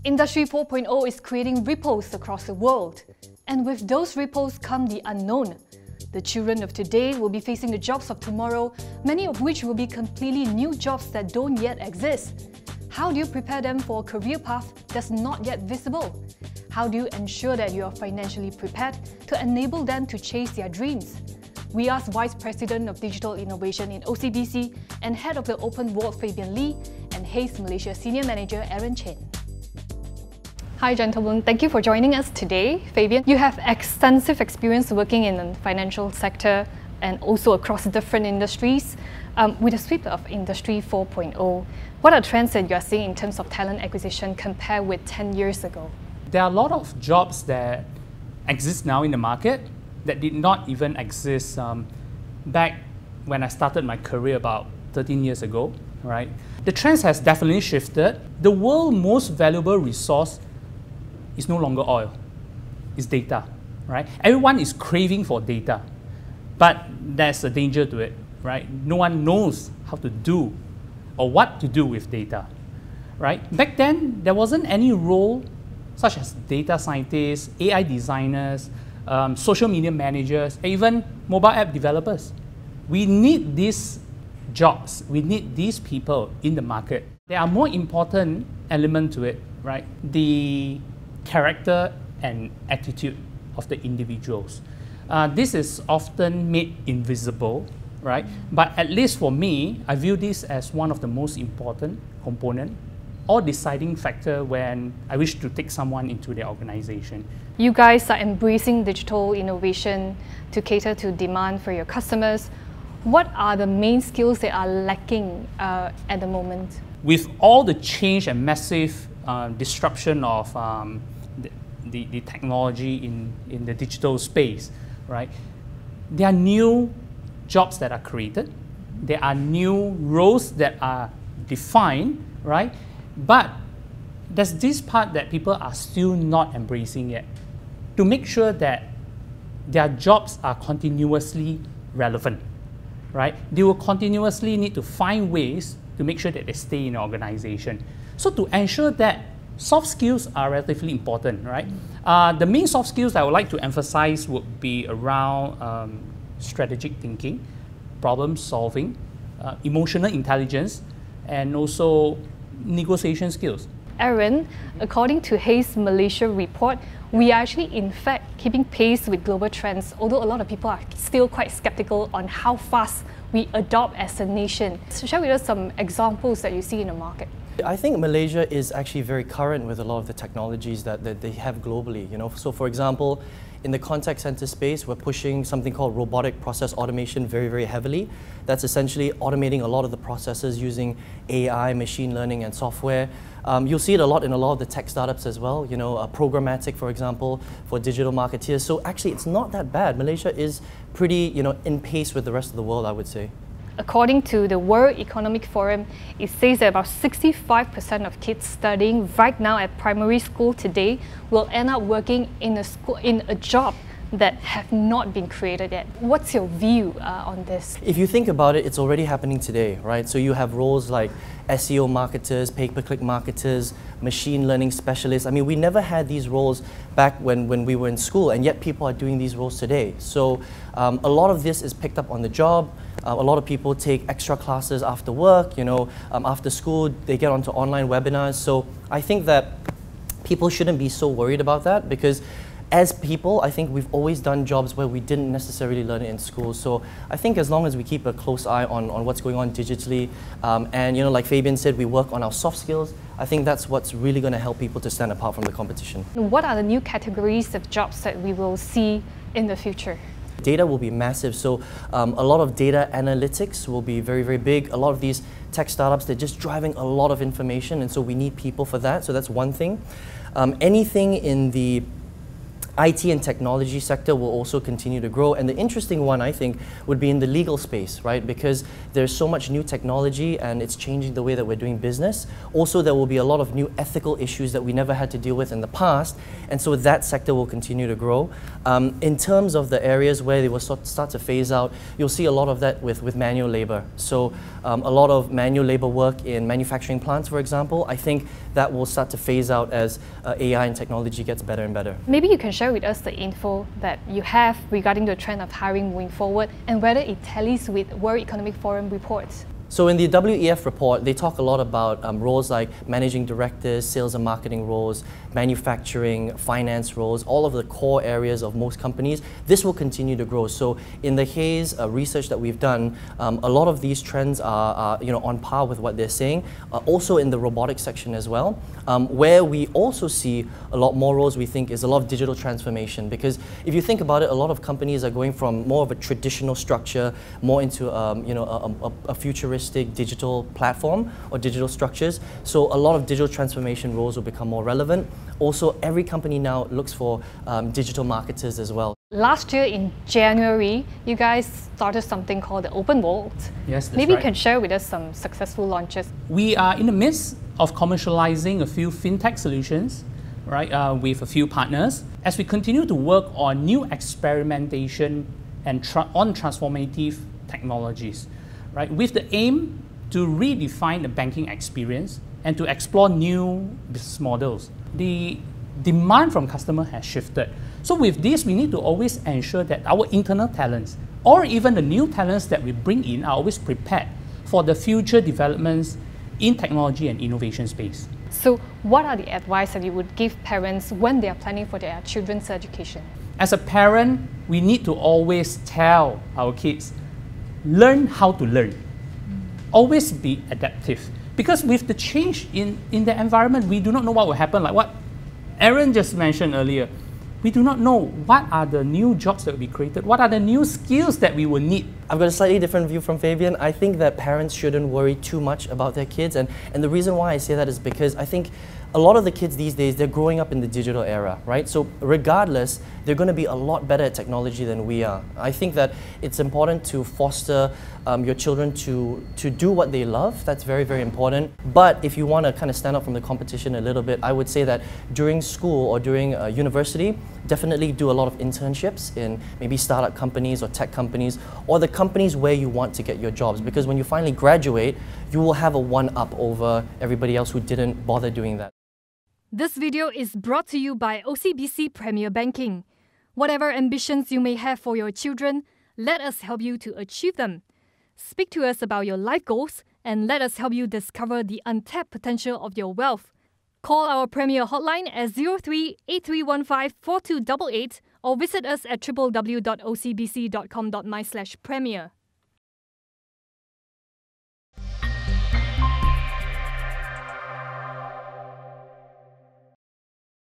Industry 4.0 is creating ripples across the world. And with those ripples come the unknown. The children of today will be facing the jobs of tomorrow, many of which will be completely new jobs that don't yet exist. How do you prepare them for a career path that's not yet visible? How do you ensure that you are financially prepared to enable them to chase their dreams? We asked Vice President of Digital Innovation in OCBC and Head of the Open World Fabian Lee and Hays Malaysia Senior Manager Aaron Chen. Hi gentlemen, thank you for joining us today. Fabian, you have extensive experience working in the financial sector and also across different industries. With the sweep of Industry 4.0, what are trends that you are seeing in terms of talent acquisition compared with 10 years ago? There are a lot of jobs that exist now in the market that did not even exist back when I started my career about 13 years ago, right? The trends has definitely shifted. The world's most valuable resource is no longer oil, it's data, right? Everyone is craving for data, but there's a danger to it, right? No one knows how to do or what to do with data, right? Back then, there wasn't any role such as data scientists, AI designers, social media managers, even mobile app developers. We need these jobs, we need these people in the market. There are more important elements to it, right? The character and attitude of the individuals. This is often made invisible, right? But at least for me, I view this as one of the most important component or deciding factor when I wish to take someone into the organization. You guys are embracing digital innovation to cater to demand for your customers. What are the main skills that are lacking at the moment? With all the change and massive disruption of the technology in the digital space, right? There are new jobs that are created. There are new roles that are defined, right? But there's this part that people are still not embracing yet. To make sure that their jobs are continuously relevant, right? They will continuously need to find ways to make sure that they stay in the organization. So to ensure that soft skills are relatively important, right? The main soft skills I would like to emphasize would be around strategic thinking, problem solving, emotional intelligence, and also negotiation skills. Aaron, according to Hays Malaysia report, we are actually in fact keeping pace with global trends, although a lot of people are still quite skeptical on how fast we adopt as a nation. So share with us some examples that you see in the market. I think Malaysia is actually very current with a lot of the technologies that they have globally. So for example, in the contact center space, we're pushing something called robotic process automation very, very heavily. That's essentially automating a lot of the processes using AI, machine learning, and software. You'll see it a lot in a lot of the tech startups as well, programmatic, for example, for digital marketeers. So actually, it's not that bad. Malaysia is pretty, in pace with the rest of the world, I would say. According to the World Economic Forum, it says that about 65% of kids studying right now at primary school today will end up working in a job that have not been created yet. What's your view on this? If you think about it, it's already happening today, right? So you have roles like SEO marketers, pay-per-click marketers, machine learning specialists. I mean, we never had these roles back when we were in school, and yet people are doing these roles today. So a lot of this is picked up on the job. A lot of people take extra classes after work, after school, they get onto online webinars. So I think that people shouldn't be so worried about that, because as people, I think we've always done jobs where we didn't necessarily learn it in school. So I think as long as we keep a close eye on what's going on digitally, and like Fabian said, we work on our soft skills, I think that's what's really going to help people to stand apart from the competition. What are the new categories of jobs that we will see in the future? Data will be massive, so a lot of data analytics will be very, very big. A lot of these tech startups, they're just driving a lot of information, and so we need people for that, so that's one thing. Anything in the IT and technology sector will also continue to grow, and the interesting one, I think, would be in the legal space, right? Because there's so much new technology and it's changing the way that we're doing business. Also, there will be a lot of new ethical issues that we never had to deal with in the past, and so that sector will continue to grow. In terms of the areas where they will start to phase out, you'll see a lot of that with manual labor. So a lot of manual labor work in manufacturing plants, for example, I think that will start to phase out as AI and technology gets better and better. Maybe you can share with us the info that you have regarding the trend of hiring moving forward and whether it tallies with World Economic Forum reports. So in the WEF report, they talk a lot about roles like managing directors, sales and marketing roles, manufacturing, finance roles, all of the core areas of most companies. This will continue to grow. So in the Hays research that we've done, a lot of these trends are on par with what they're saying. Also in the robotics section as well, where we also see a lot more roles, we think, is a lot of digital transformation. Because if you think about it, a lot of companies are going from more of a traditional structure, more into a futuristic digital platform or digital structures. So a lot of digital transformation roles will become more relevant. Also, every company now looks for digital marketers as well. Last year in January, you guys started something called the Open Vault. Yes, that's Maybe right. you can share with us some successful launches. We are in the midst of commercializing a few fintech solutions, right, with a few partners, as we continue to work on new experimentation and on transformative technologies, right, with the aim to redefine the banking experience and to explore new business models. The demand from customers has shifted. So with this, we need to always ensure that our internal talents or even the new talents that we bring in are always prepared for the future developments in technology and innovation space. So what are the advice that you would give parents when they are planning for their children's education? As a parent, we need to always tell our kids, learn how to learn. Always be adaptive. Because with the change in the environment, we do not know what will happen. Like what Aaron just mentioned earlier, we do not know what are the new jobs that will be created, what are the new skills that we will need. I've got a slightly different view from Fabian. I think that parents shouldn't worry too much about their kids, and the reason why I say that is because I think a lot of the kids these days, they're growing up in the digital era, right? So regardless, they're going to be a lot better at technology than we are. I think that it's important to foster your children to do what they love. That's very, very important. But if you want to kind of stand out from the competition a little bit, I would say that during school or during university, definitely do a lot of internships in maybe startup companies or tech companies or the companies where you want to get your jobs. Because when you finally graduate, you will have a one-up over everybody else who didn't bother doing that. This video is brought to you by OCBC Premier Banking. Whatever ambitions you may have for your children, let us help you to achieve them. Speak to us about your life goals and let us help you discover the untapped potential of your wealth. Call our Premier hotline at 03-8315-4288 or visit us at www.ocbc.com.my/premier.